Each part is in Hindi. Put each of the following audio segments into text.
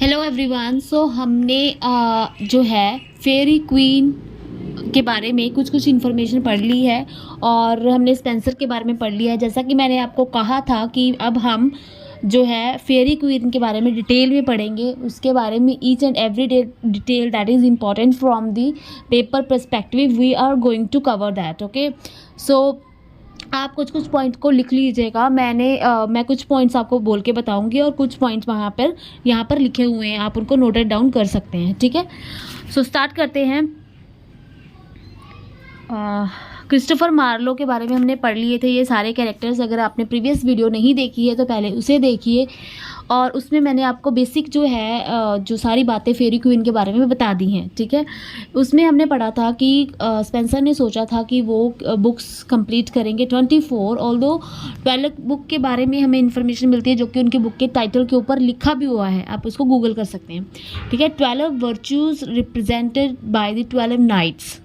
Hello everyone. सो हमने जो है फेरी क्वीन के बारे में कुछ कुछ इन्फॉर्मेशन पढ़ ली है और हमने स्पेंसर के बारे में पढ़ लिया है। जैसा कि मैंने आपको कहा था कि अब हम जो है फेरी क्वीन के बारे में डिटेल में पढ़ेंगे, उसके बारे में each and every detail that is important from the paper perspective we are going to cover that. Okay, so आप कुछ कुछ पॉइंट को लिख लीजिएगा। मैं कुछ पॉइंट्स आपको बोल के बताऊंगी और कुछ पॉइंट्स यहाँ पर लिखे हुए हैं, आप उनको नोटेड डाउन कर सकते हैं। ठीक है, सो स्टार्ट करते हैं। क्रिस्टोफर मार्लो के बारे में हमने पढ़ लिए थे ये सारे कैरेक्टर्स। अगर आपने प्रीवियस वीडियो नहीं देखी है तो पहले उसे देखिए, और उसमें मैंने आपको बेसिक जो है जो सारी बातें फेरी क्वीन के बारे में बता दी हैं। ठीक है, उसमें हमने पढ़ा था कि स्पेंसर ने सोचा था कि वो बुक्स कंप्लीट करेंगे 24, ऑल्दो 12 बुक के बारे में हमें इन्फॉर्मेशन मिलती है जो कि उनके बुक के टाइटल के ऊपर लिखा भी हुआ है, आप उसको गूगल कर सकते हैं। ठीक है, 12 virtues represented by the 12 knights.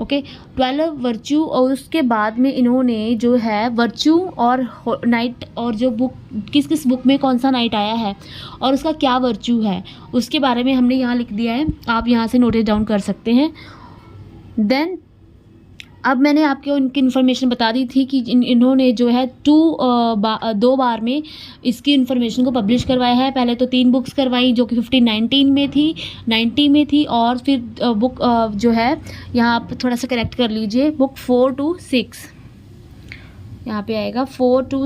Okay, 12 virtue, और उसके बाद में इन्होंने जो है वर्च्यू और नाइट और जो बुक किस किस बुक में कौन सा नाइट आया है और उसका क्या वर्च्यू है उसके बारे में हमने यहाँ लिख दिया है, आप यहाँ से नोट डाउन कर सकते हैं। देन अब मैंने आपको उनकी इन्फॉर्मेशन बता दी थी कि इन्होंने जो है 2 बार में इसकी इन्फॉर्मेशन को पब्लिश करवाया है। पहले तो 3 बुक्स करवाई जो कि 1519 में थी, 90 में थी, और फिर बुक जो है यहाँ आप थोड़ा सा करेक्ट कर लीजिए, बुक 4 to 6 यहाँ पे आएगा 4 to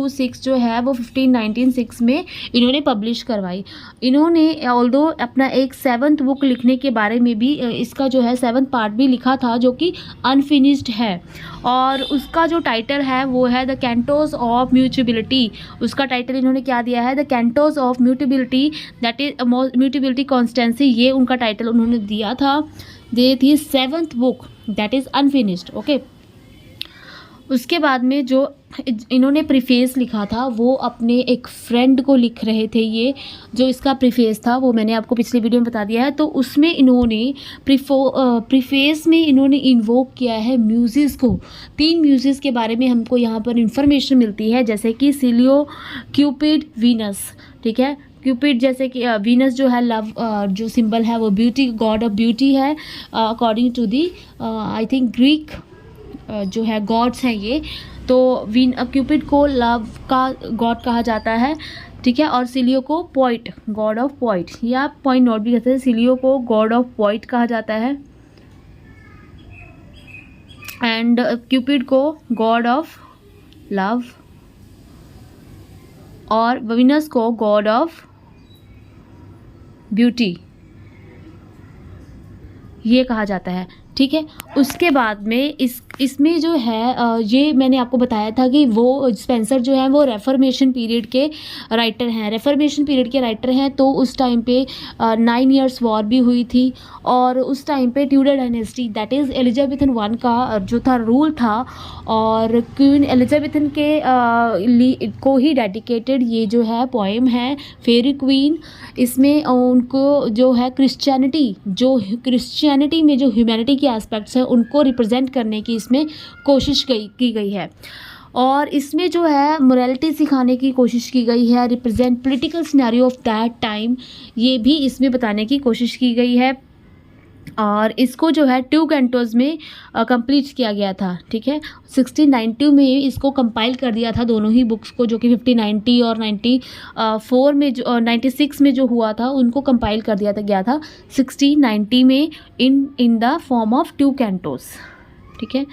6 जो है वो 1596 में इन्होंने पब्लिश करवाई। इन्होंने ऑल्दो अपना एक 7th बुक लिखने के बारे में भी इसका जो है 7th पार्ट भी लिखा था जो कि अनफिनिश्ड है, और उसका जो टाइटल है वो है द कैंटोस ऑफ म्यूटेबिलिटी। उसका टाइटल इन्होंने क्या दिया है, the Cantos of mutability, that is mutability constituency, ये उनका टाइटल उन्होंने दिया था। दे थी 7th book that is unfinished. Okay, उसके बाद में जो इन्होंने प्रीफेस लिखा था वो अपने एक फ्रेंड को लिख रहे थे। ये जो इसका प्रीफेस था वो मैंने आपको पिछले वीडियो में बता दिया है। तो उसमें इन्होंने प्रीफेस में इन्होंने इन्वोक किया है म्यूजिस को। 3 म्यूजिस के बारे में हमको यहाँ पर इंफॉर्मेशन मिलती है, जैसे कि सिलियो, क्यूपिड, वीनस। ठीक है, क्यूपिड जैसे कि वीनस जो है लव जो सिंबल है वो ब्यूटी, गॉड ऑफ ब्यूटी है according to the I think Greek जो है गॉड्स हैं ये। तो क्यूपिड को लव का गॉड कहा जाता है। ठीक है, और सिलियो को पोइट, गॉड ऑफ पोइट, या पॉइंट नोट भी कहते हैं। सिलियो को गॉड ऑफ पोइट कहा जाता है एंड क्यूपिड को गॉड ऑफ लव, और वीनस को गॉड ऑफ ब्यूटी, ये कहा जाता है। ठीक है, उसके बाद में इसमें जो है ये मैंने आपको बताया था कि वो स्पेंसर जो है वो रेफॉर्मेशन पीरियड के राइटर हैं। रेफॉर्मेशन पीरियड के राइटर हैं, तो उस टाइम पे 9 years वॉर भी हुई थी, और उस टाइम पे Tudor dynasty that is Elizabethan 1 का जो था रूल था, और क्वीन एलिजाबेथन के को ही डेडिकेटेड ये जो है पोएम है फेरी क्वीन। इसमें उनको जो है क्रिश्चियनिटी में जो ह्यूमैनिटी के एस्पेक्ट्स हैं उनको रिप्रेजेंट करने की इसमें कोशिश की गई है, और इसमें जो है मोरालिटी सिखाने की कोशिश की गई है, represent political scenario of that time, ये भी इसमें बताने की कोशिश की गई है। और इसको जो है 2 कैंटोज में कंप्लीट किया गया था। ठीक है, 1692 में इसको कंपाइल कर दिया था दोनों ही बुक्स को, जो कि 1590 और 94 में जो 96 में जो हुआ था उनको कंपाइल कर दिया गया था 1690 में इन द फॉर्म ऑफ 2 कैंटोज। ठीक है,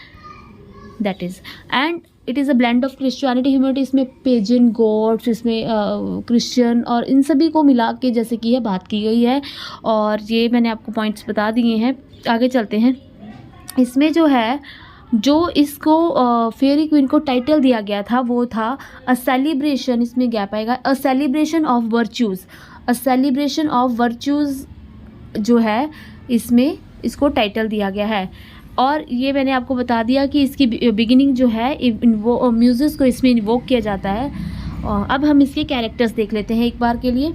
that is and it is a blend of Christianity humanity. इसमें पेजन गॉड्स, इसमें क्रिश्चियन और इन सभी को मिला के जैसे कि यह बात की गई है, और ये मैंने आपको पॉइंट्स बता दिए हैं। आगे चलते हैं। इसमें जो है जो इसको फेरी क्वीन को टाइटल दिया गया था वो था अ सेलिब्रेशन, इसमें गैप आएगा, a celebration of virtues. A celebration of virtues जो है इसमें इसको टाइटल दिया गया है, और ये मैंने आपको बता दिया कि इसकी बिगिनिंग जो है वो म्यूजिक को इसमें इन्वोक किया जाता है। अब हम इसके कैरेक्टर्स देख लेते हैं एक बार के लिए।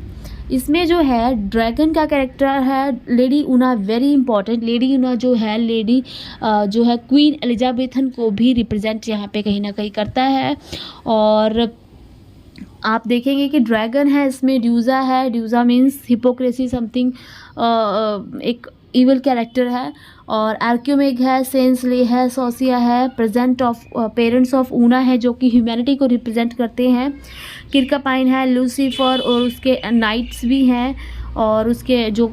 इसमें जो है ड्रैगन का कैरेक्टर है lady Una, very important. Lady Una जो है जो है क्वीन एलिजाबेथन को भी रिप्रेजेंट यहाँ पे कहीं ना कहीं करता है, और आप देखेंगे कि ड्रैगन है, इसमें ड्यूज़ा है, ड्यूज़ा मीन्स हिपोक्रेसी समथिंग, एक इविल कैरेक्टर है। और आर्क्यूमेग है, सेंसले है, सोसिया है, present of parents of Una है जो कि ह्यूमैनिटी को रिप्रेजेंट करते हैं। किरकापाइन है, लूसीफर और उसके नाइट्स भी हैं, और उसके जो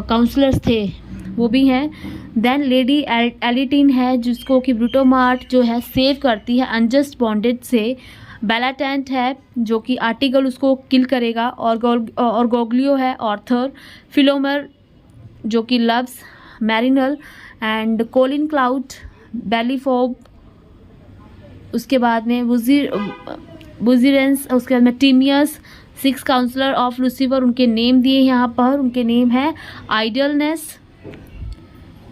काउंसलर्स थे वो भी हैं। देन लेडी एलिटिन है जिसको कि ब्रूटोमार्ट जो है सेव करती है अनजस्ट बॉन्डेज से। बेलाटेंट है जो कि आर्टिकल उसको किल करेगा। और गोग्लियो है ऑर्थर। फिलोमर जो कि loves Marinell and Colin Clout, Belphoebe, उसके बाद में बुजिरेंस, उसके बाद में टीमियस, 6 काउंसलर ऑफ लूसीफर, उनके नेम दिए यहाँ पर। उनके नेम है idleness,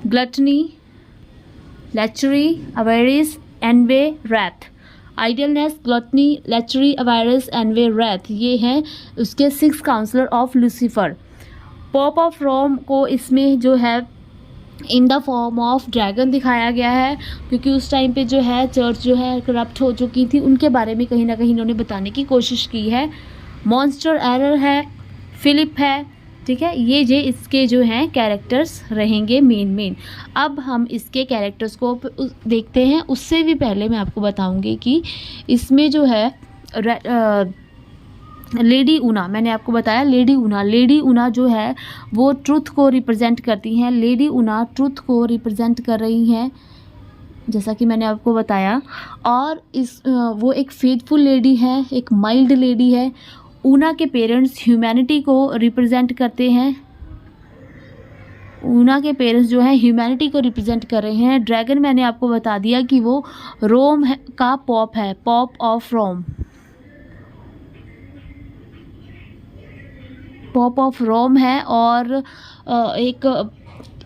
gluttony, lechery, avarice, envy, wrath. Idleness, gluttony, lechery, avarice, envy, wrath, ये हैं उसके 6 counsellor of Lucifer. Pope of Rome को इसमें जो है in the form of dragon दिखाया गया है, क्योंकि उस टाइम पे जो है चर्च जो है करप्ट हो चुकी थी, उनके बारे में कहीं ना कहीं इन्होंने बताने की कोशिश की है। मॉन्स्टर एरर है, फिलिप है, ठीक है। ये इसके जो हैं कैरेक्टर्स रहेंगे मेन। अब हम इसके कैरेक्टर्स को देखते हैं। उससे भी पहले मैं आपको बताऊंगी कि इसमें जो है लेडी ऊना, मैंने आपको बताया लेडी ऊना जो है वो ट्रुथ को रिप्रेजेंट करती हैं। लेडी ऊना ट्रुथ को रिप्रेजेंट कर रही हैं, जैसा कि मैंने आपको बताया। और वो एक फेथफुल लेडी है, एक माइल्ड लेडी है। ऊना के पेरेंट्स ह्यूमैनिटी को रिप्रेजेंट करते हैं। ऊना के पेरेंट्स जो है ह्यूमैनिटी को रिप्रेजेंट कर रहे हैं। ड्रैगन मैंने आपको बता दिया कि वो रोम का पॉप है, pope of Rome, pope of Rome है। और एक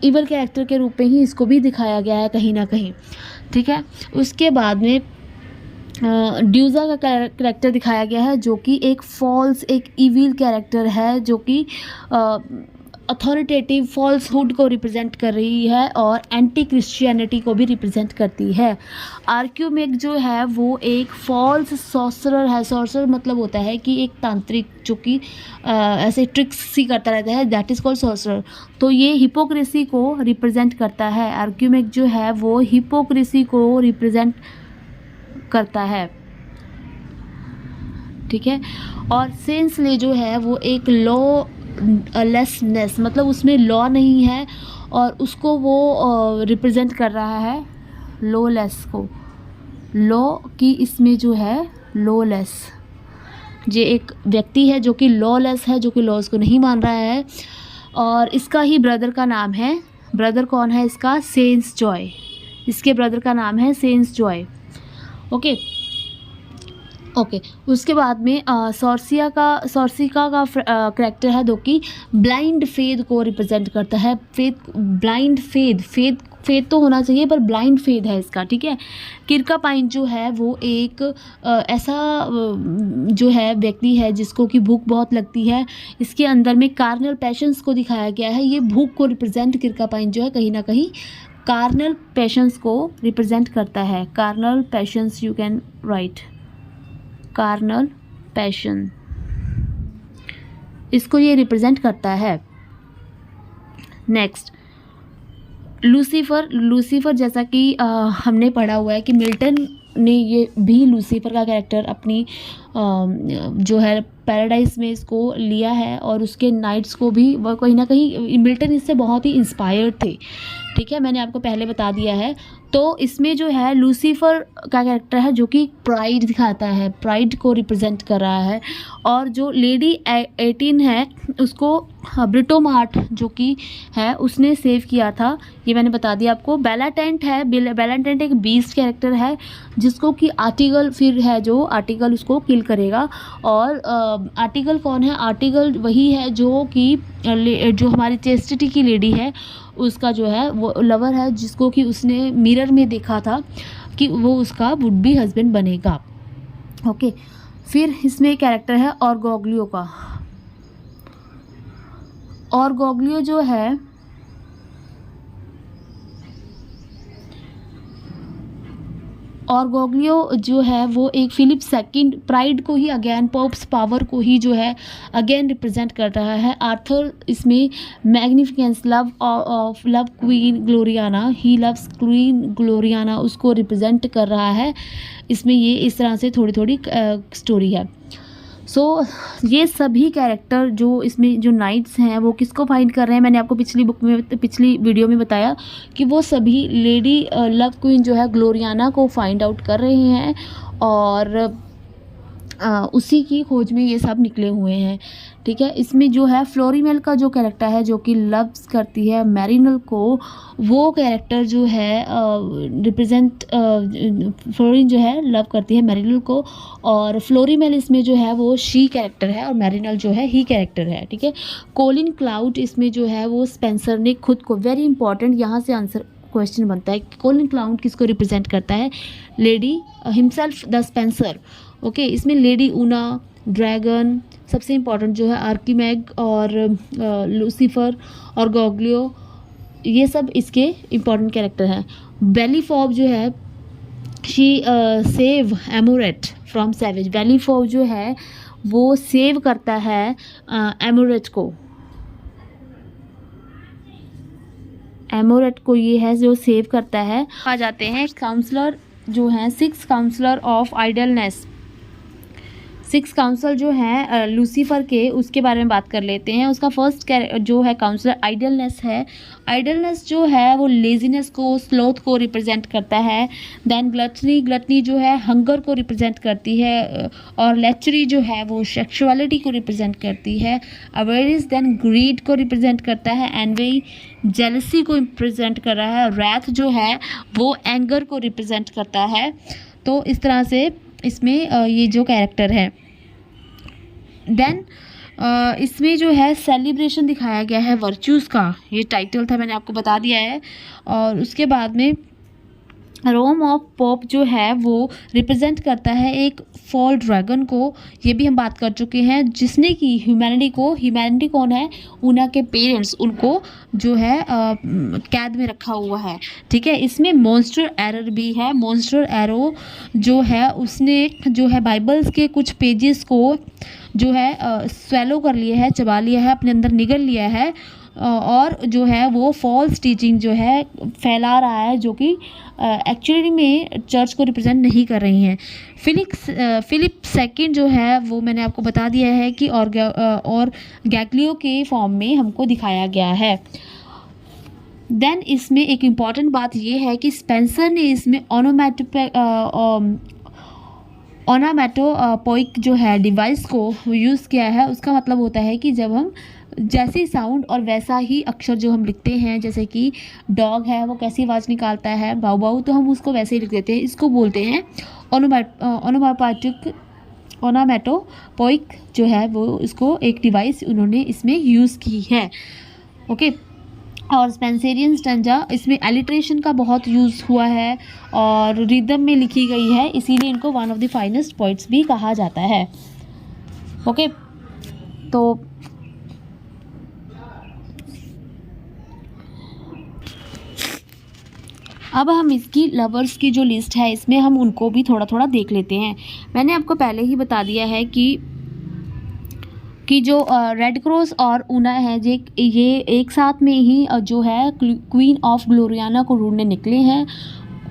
इवल कैरेक्टर के रूप में ही इसको भी दिखाया गया है कहीं ना कहीं, ठीक है। उसके बाद में ड्यूज़ा का कैरेक्टर दिखाया गया है जो कि एक फॉल्स, एक इविल कैरेक्टर है, जो कि अथॉरिटेटिव फॉल्सहुड को रिप्रेजेंट कर रही है और एंटी क्रिश्चियनिटी को भी रिप्रेजेंट करती है। आर्क्यूमेग जो है वो एक फॉल्स सॉर्सरर है। सॉर्सरर मतलब होता है कि एक तांत्रिक जो कि ऐसे ट्रिक्स सी करता रहता है, दैट इज़ कॉल्ड सॉर्सरर। तो ये हिपोक्रेसी को रिप्रेजेंट करता है। आर्क्यूमेग जो है वो हिपोक्रेसी को रिप्रेजेंट करता है, ठीक है। और सेंसले जो है वो एक लॉलेसनेस, मतलब उसमें लॉ नहीं है और उसको वो रिप्रेजेंट कर रहा है लॉलेस को, लॉ की इसमें जो है लॉलेस, ये एक व्यक्ति है जो कि लॉलेस है, जो कि लॉज को नहीं मान रहा है। और इसका ही ब्रदर का नाम है, ब्रदर कौन है इसका, सेंस जॉय, इसके ब्रदर का नाम है सेंस जॉय, ओके। उसके बाद में सॉर्सिका का कैरेक्टर है जो कि ब्लाइंड फेथ को रिप्रेजेंट करता है। ब्लाइंड फेथ तो होना चाहिए पर ब्लाइंड फेथ है इसका, ठीक है। किरकापाइन जो है वो एक ऐसा जो है व्यक्ति है जिसको कि भूख बहुत लगती है। इसके अंदर में कार्नल पैशंस को दिखाया गया है। ये भूख को रिप्रेजेंट, किरकापाइन जो है कहीं ना कहीं कार्नल पैशंस को रिप्रेजेंट करता है। Carnal patience, you can write carnal passion, इसको ये रिप्रेजेंट करता है। नेक्स्ट लूसीफर जैसा कि हमने पढ़ा हुआ है कि मिल्टन ने ये भी लूसीफर का कैरेक्टर अपनी जो है पैराडाइज में इसको लिया है और उसके नाइट्स को भी वो कहीं ना कहीं मिल्टन इससे बहुत ही इंस्पायर्ड थे, ठीक है, मैंने आपको पहले बता दिया है। तो इसमें जो है लूसीफर का कैरेक्टर है जो कि प्राइड दिखाता है, प्राइड को रिप्रेजेंट कर रहा है। और जो लेडी 18 है उसको ब्रिटोमार्ट जो कि है उसने सेव किया था, ये मैंने बता दिया आपको। बेलाटेंट है, बेलाटेंट एक बीस्ट कैरेक्टर है जिसको कि आर्टिकल फिर है जो आर्टिकल उसको किल करेगा। और आर्टिकल कौन है, आर्टिकल वही है जो कि जो हमारी चेस्टिटी की लेडी है उसका जो है वो लवर है, जिसको कि उसने मिरर में देखा था कि वो उसका वुड बी हस्बैंड बनेगा, ओके। फिर इसमें कैरेक्टर है और गोग्लियो का, और गोग्लियो जो है और गोग्लियो जो है वो एक फिलिप सेकंड प्राइड को ही अगेन, पॉप्स पावर को ही जो है अगेन रिप्रेजेंट कर रहा है। आर्थर इसमें magnificence, love of love queen Gloriana, he loves queen Gloriana, उसको रिप्रेजेंट कर रहा है इसमें। ये इस तरह से थोड़ी थोड़ी स्टोरी है। सो ये सभी कैरेक्टर जो इसमें जो नाइट्स हैं वो किसको फाइंड कर रहे हैं, मैंने आपको पिछली वीडियो में बताया कि वो सभी लेडी लव क्वीन जो है ग्लोरियाना को फाइंड आउट कर रहे हैं और उसी की खोज में ये सब निकले हुए हैं। ठीक है, इसमें जो है फ्लोरीमेल का जो कैरेक्टर है जो कि लव्स करती है मैरिनल को, वो कैरेक्टर जो है रिप्रेजेंट फ्लोरिन जो है लव करती है मैरिनल को, और फ्लोरीमेल इसमें जो है वो शी कैरेक्टर है और मैरिनल जो है ही कैरेक्टर है। ठीक है, कोलिन क्लाउड इसमें जो है वो स्पेंसर ने खुद को, वेरी इंपॉर्टेंट यहाँ से आंसर क्वेश्चन बनता है कि कोलिन क्लाउड किसको रिप्रेजेंट करता है, lady himself the Spencer. Okay, इसमें लेडी ऊना, ड्रैगन, सबसे इम्पॉर्टेंट जो है आर्कीमेग और लूसीफर और गोग्लियो, ये सब इसके इम्पॉर्टेंट कैरेक्टर हैं। बेलीफॉब जो है शी सेव एमोरेट फ्रॉम सैवेज, बेलीफॉब जो है वो सेव करता है एमोरेट को, एमोरेट को ये है जो सेव करता है। आ जाते हैं काउंसलर जो हैं, 6 काउंसलर ऑफ आइडलनेस, 6 काउंसलर जो हैं लूसीफर के, उसके बारे में बात कर लेते हैं। उसका फर्स्ट जो है काउंसलर आइडलनेस है। आइडलनेस जो है वो लेजीनेस को, स्लोथ को रिप्रेजेंट करता है। देन ग्लटनी, ग्लटनी जो है हंगर को रिप्रेजेंट करती है, और लेचरी जो है वो सेक्सुअलिटी को रिप्रेजेंट करती है। अवेयरनेस देन ग्रीड को रिप्रेजेंट करता है। एनवी जेलसी को रिप्रेजेंट कर रहा है। रैथ जो है वो एंगर को रिप्रेजेंट करता है। तो इस तरह से इसमें ये जो कैरेक्टर है। देन इसमें जो है सेलिब्रेशन दिखाया गया है वर्च्यूज़ का, ये टाइटल था, मैंने आपको बता दिया है। और उसके बाद में रोम ऑफ पॉप जो है वो रिप्रेजेंट करता है एक फॉल ड्रैगन को, ये भी हम बात कर चुके हैं, जिसने कि ह्यूमैनिटी कौन है, ऊना के पेरेंट्स, उनको जो है कैद में रखा हुआ है। ठीक है, इसमें मॉन्स्टर एरर भी है। मॉन्स्टर एरो जो है उसने जो है बाइबल्स के कुछ पेजेस को जो है स्वेलो कर लिया है, चबा लिया है, अपने अंदर निगल लिया है, और जो है वो फॉल्स टीचिंग जो है फैला रहा है, जो कि एक्चुअली में चर्च को रिप्रेजेंट नहीं कर रही हैं। फिलिप सेकंड जो है वो मैंने आपको बता दिया है कि और गैग्लियो के फॉर्म में हमको दिखाया गया है। देन इसमें एक इम्पॉर्टेंट बात ये है कि स्पेंसर ने इसमें ओनामेटोपोइक जो है डिवाइस को यूज़ किया है। उसका मतलब होता है कि जब हम जैसे साउंड और वैसा ही अक्षर जो हम लिखते हैं, जैसे कि डॉग है वो कैसी आवाज़ निकालता है, बाऊ बाऊ, तो हम उसको वैसे ही लिख देते हैं। इसको बोलते हैं ओनामेटोपोइक जो है वो, इसको एक डिवाइस उन्होंने इसमें यूज़ की है। ओके, और स्पेंसेरियन स्टंजा, इसमें एलिट्रेशन का बहुत यूज़ हुआ है और रिदम में लिखी गई है, इसीलिए इनको one of the finest poets भी कहा जाता है। ओके, तो अब हम इसकी लवर्स की जो लिस्ट है इसमें हम उनको भी थोड़ा थोड़ा देख लेते हैं। मैंने आपको पहले ही बता दिया है कि जो रेड क्रॉस और ऊना है ये एक साथ में ही जो है क्वीन ऑफ ग्लोरियाना को ढूंढने निकले हैं।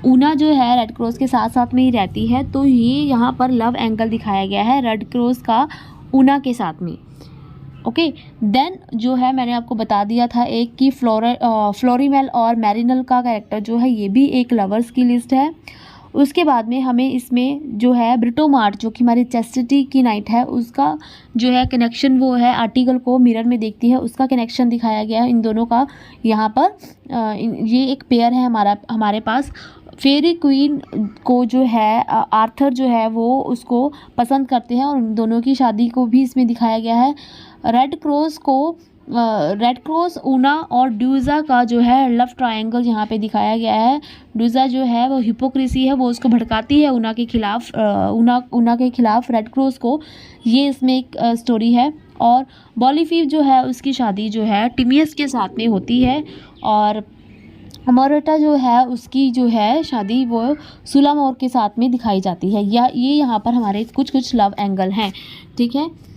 ऊना जो है रेड क्रॉस के साथ साथ में ही रहती है, तो ये यहाँ पर लव एंगल दिखाया गया है रेड क्रॉस का ऊना के साथ में। ओके, देन जो है मैंने आपको बता दिया था एक कि फ्लोरीमेल और मैरिनल का कैरेक्टर जो है ये भी एक लवर्स की लिस्ट है। उसके बाद में हमें इसमें जो है ब्रिटोमार्ट, जो कि हमारी चैस्टिटी की नाइट है, उसका जो है कनेक्शन वो है आर्टिकल को मिरर में देखती है, उसका कनेक्शन दिखाया गया है इन दोनों का। यहाँ पर ये एक पेयर है हमारे पास। फेरी क्वीन को जो है आर्थर जो है वो उसको पसंद करते हैं और उन दोनों की शादी को भी इसमें दिखाया गया है। रेड क्रॉस ऊना और ड्यूज़ा का जो है लव ट्रायंगल यहाँ पे दिखाया गया है। ड्यूज़ा जो है वो हिपोक्रेसी है, वो उसको भड़काती है ऊना के खिलाफ, ऊना के खिलाफ रेड क्रॉस को, ये इसमें एक स्टोरी है। और बॉलीफीव जो है उसकी शादी जो है टिमियस के साथ में होती है, और अमोरेटा जो है उसकी जो है शादी वो सुलामोर के साथ में दिखाई जाती है, या ये यहाँ पर हमारे कुछ लव एंगल हैं, ठीक है।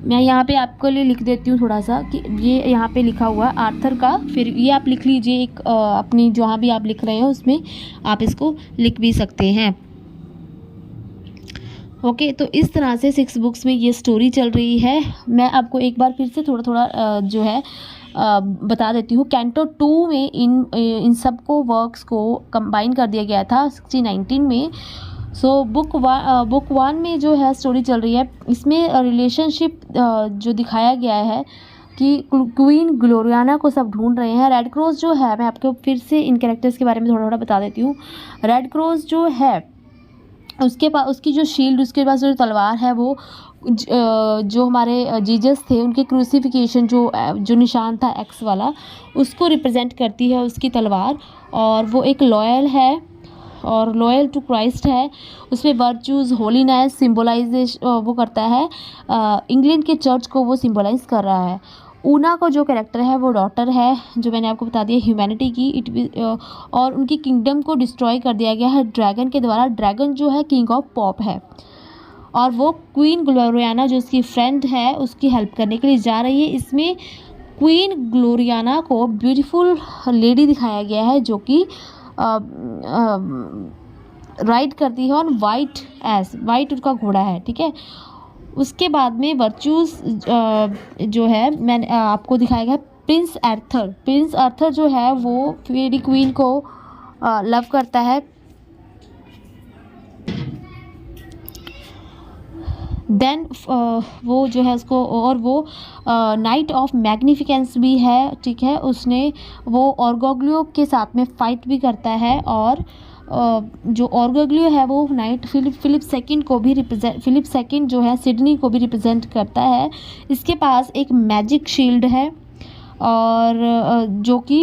मैं यहाँ पे आपके लिए लिख देती हूँ थोड़ा सा कि ये यहाँ पे लिखा हुआ है आर्थर का, फिर ये आप लिख लीजिए एक अपनी जहाँ भी आप लिख रहे हो उसमें आप इसको लिख भी सकते हैं। ओके, तो इस तरह से 6 बुक्स में ये स्टोरी चल रही है। मैं आपको एक बार फिर से थोड़ा जो है बता देती हूँ। कैंटो 2 में इन सबको वर्क्स को कंबाइन कर दिया गया था 1619 में। सो बुक 1 में जो है स्टोरी चल रही है, इसमें रिलेशनशिप जो दिखाया गया है कि क्वीन ग्लोरियाना को सब ढूंढ रहे हैं। रेड क्रॉस जो है, मैं आपको फिर से इन कैरेक्टर्स के बारे में थोड़ा बता देती हूँ। रेड क्रॉस जो है उसके पास उसकी जो शील्ड, उसके पास जो तलवार है वो जो हमारे जीसस थे उनके क्रूसिफिकेशन जो निशान था एक्स वाला, उसको रिप्रेजेंट करती है उसकी तलवार। और वो एक लॉयल है और लॉयल टू क्राइस्ट है। उसमें वर्चूज़, होलीनेस सिम्बोलाइज वो करता है, इंग्लैंड के चर्च को वो सिम्बोलाइज कर रहा है। ऊना का जो कैरेक्टर है वो डॉटर है, जो मैंने आपको बता दिया ह्यूमैनिटी की। और उनकी किंगडम को डिस्ट्रॉय कर दिया गया है ड्रैगन के द्वारा। ड्रैगन जो है किंग ऑफ पॉप है, और वो क्वीन ग्लोरियाना जो उसकी फ्रेंड है उसकी हेल्प करने के लिए जा रही है। इसमें क्वीन ग्लोरियाना को ब्यूटीफुल लेडी दिखाया गया है जो कि राइड करती है ऑन वाइट एस, वाइट उसका घोड़ा है, ठीक है। उसके बाद में वर्चूज़ जो है मैंने आपको दिखाया गया प्रिंस आर्थर। प्रिंस आर्थर जो है वो फेरी क्वीन को लव करता है। देन वो जो है उसको, और वो नाइट ऑफ मैग्निफिकेंस भी है, ठीक है। उसने वो ऑर्गोग्लियो के साथ में फाइट भी करता है, और जो ऑर्गोग्लियो है वो नाइट फिलिप सेकंड को भी फिलिप सेकंड जो है सिडनी को भी रिप्रेजेंट करता है। इसके पास एक मैजिक शील्ड है, और जो कि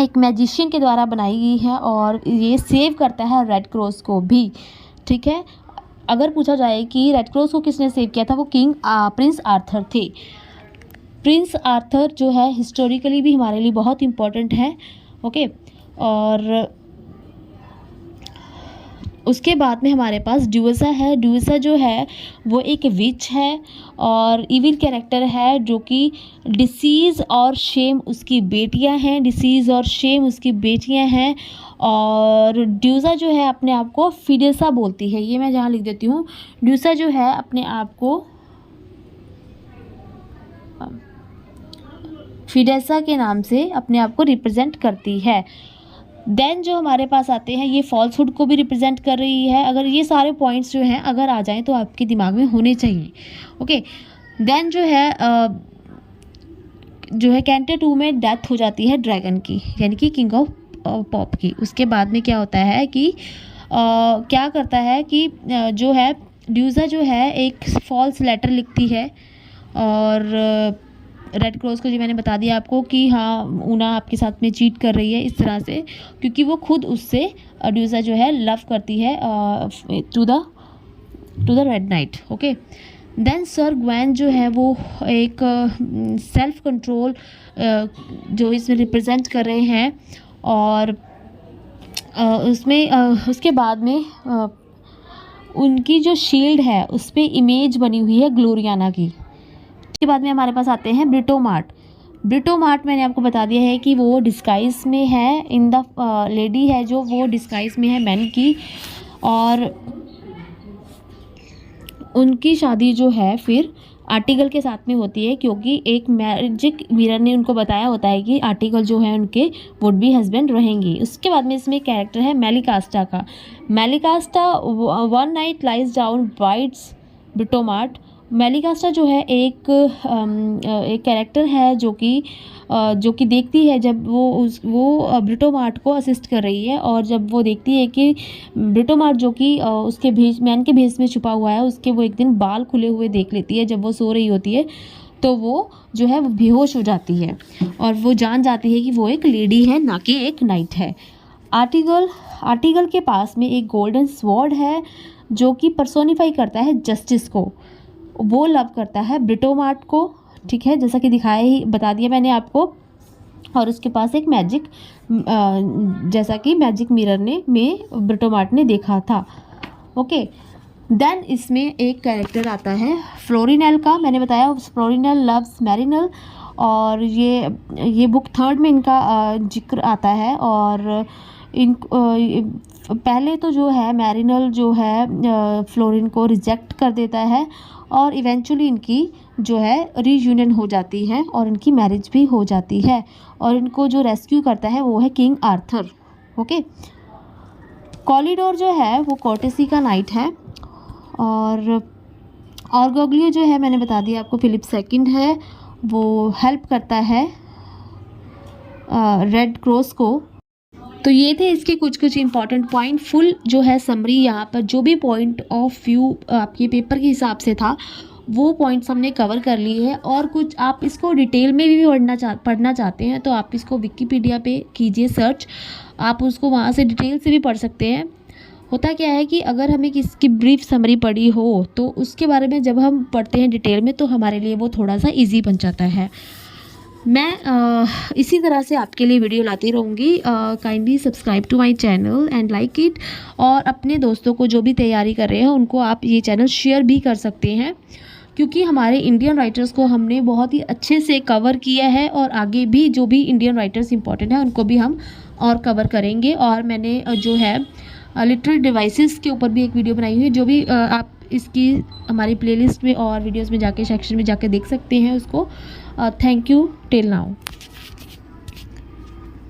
एक मैजिशियन के द्वारा बनाई गई है, और ये सेव करता है रेड क्रॉस को भी, ठीक है। अगर पूछा जाए कि रेड क्रॉस को किसने सेव किया था, वो प्रिंस आर्थर थे। प्रिंस आर्थर जो है हिस्टोरिकली भी हमारे लिए बहुत इम्पोर्टेंट है, ओके। और उसके बाद में हमारे पास ड्यूसा है। ड्यूसा जो है वो एक विच है और इविल कैरेक्टर है, जो कि डिसीज़ और शेम उसकी बेटियां हैं। डिसीज़ और शेम उसकी बेटियां हैं। और ड्यूसा जो है अपने आप को फिडेसा बोलती है। ये मैं जहाँ लिख देती हूँ, ड्यूसा जो है अपने आप को फिडेसा के नाम से अपने आप को रिप्रेजेंट करती है। देन जो हमारे पास आते हैं, ये फॉल्सहुड को भी रिप्रेजेंट कर रही है। अगर ये सारे पॉइंट्स जो हैं अगर आ जाएं तो आपके दिमाग में होने चाहिए, ओके। देन जो है कैंटो 2 में डेथ हो जाती है ड्रैगन की, यानी कि किंग ऑफ पॉप की। उसके बाद में क्या होता है कि क्या करता है कि जो है ड्यूसा जो है एक फॉल्स लेटर लिखती है, और रेड क्रॉस को जो मैंने बता दिया आपको कि हाँ ऊना आपके साथ में चीट कर रही है इस तरह से, क्योंकि वो खुद उससे ड्यूसा जो है लव करती है to the red knight, okay. Then sir Gawain जो है वो एक सेल्फ कंट्रोल जो इसमें रिप्रेजेंट कर रहे हैं, और उसमें उसके बाद में उनकी जो शील्ड है उस पर इमेज बनी हुई है ग्लोरियाना की। उसके बाद में हमारे पास आते हैं ब्रिटोमार्ट। ब्रिटोमार्ट मैंने आपको बता दिया है कि वो डिस्गाइज में है, इन द लेडी है जो वो डिस्गाइज में है मैन की, और उनकी शादी जो है फिर आर्टिकल के साथ में होती है, क्योंकि एक मैजिक मिरर ने उनको बताया होता है कि आर्टिकल जो है उनके वुड बी हस्बैंड रहेंगी। उसके बाद में इसमें कैरेक्टर है मेलिकास्टा का। Malecasta one knight lies down bites Britomart. Malecasta जो है एक कैरेक्टर है जो कि देखती है जब वो ब्रिटोमार्ट को असिस्ट कर रही है, और जब वो देखती है कि ब्रिटोमार्ट जो कि उसके मैन के भेष में छुपा हुआ है, उसके वो एक दिन बाल खुले हुए देख लेती है जब वो सो रही होती है, तो वो जो है वो बेहोश हो जाती है, और वो जान जाती है कि वो एक लेडी है ना कि एक नाइट है। आर्टिकल के पास में एक गोल्डन स्वॉर्ड है जो कि पर्सोनिफाई करता है जस्टिस को। वो लव करता है ब्रिटोमार्ट को, ठीक है, जैसा कि बता दिया मैंने आपको। और उसके पास एक मैजिक जैसा कि मैजिक मिरर में ब्रिटोमार्ट ने देखा था। ओके, देन इसमें एक कैरेक्टर आता है फ्लोरिनेल का। मैंने बताया फ्लोरिनेल लव्स मैरिनल, और ये बुक 3rd में इनका जिक्र आता है। और इन पहले तो जो है मैरिनल जो है फ्लोरिन को रिजेक्ट कर देता है, और इवेंचुअली इनकी जो है रीयूनियन हो जाती है और इनकी मैरिज भी हो जाती है। और इनको जो रेस्क्यू करता है वो है किंग आर्थर। ओके, कॉलिडोर जो है वो कोर्टेसी का नाइट है, और ऑर्गोग्लियो जो है मैंने बता दिया आपको फिलिप सेकंड है, वो हेल्प करता है रेड क्रॉस को। तो ये थे इसके कुछ इंपॉर्टेंट पॉइंट। फुल जो है समरी यहाँ पर जो भी पॉइंट ऑफ व्यू आपके पेपर के हिसाब से था वो पॉइंट्स हमने कवर कर लिए हैं। और कुछ आप इसको डिटेल में भी पढ़ना चाहते हैं तो आप इसको विकिपीडिया पे कीजिए सर्च, आप उसको वहाँ से डिटेल से भी पढ़ सकते हैं। होता क्या है कि अगर हमें किसकी ब्रीफ समरी पढ़ी हो तो उसके बारे में जब हम पढ़ते हैं डिटेल में तो हमारे लिए वो थोड़ा सा ईजी बन जाता है। मैं इसी तरह से आपके लिए वीडियो लाती रहूँगी। Kindly subscribe to my channel and like it, और अपने दोस्तों को जो भी तैयारी कर रहे हैं उनको आप ये चैनल शेयर भी कर सकते हैं, क्योंकि हमारे इंडियन राइटर्स को हमने बहुत ही अच्छे से कवर किया है, और आगे भी जो भी इंडियन राइटर्स इंपॉर्टेंट हैं उनको भी हम और कवर करेंगे। और मैंने जो है लिटरेरी डिवाइसेस के ऊपर भी एक वीडियो बनाई हुई है, जो भी आप इसकी हमारी प्लेलिस्ट में और वीडियोस में जाके सेक्शन में जाके देख सकते हैं उसको। Thank you till now.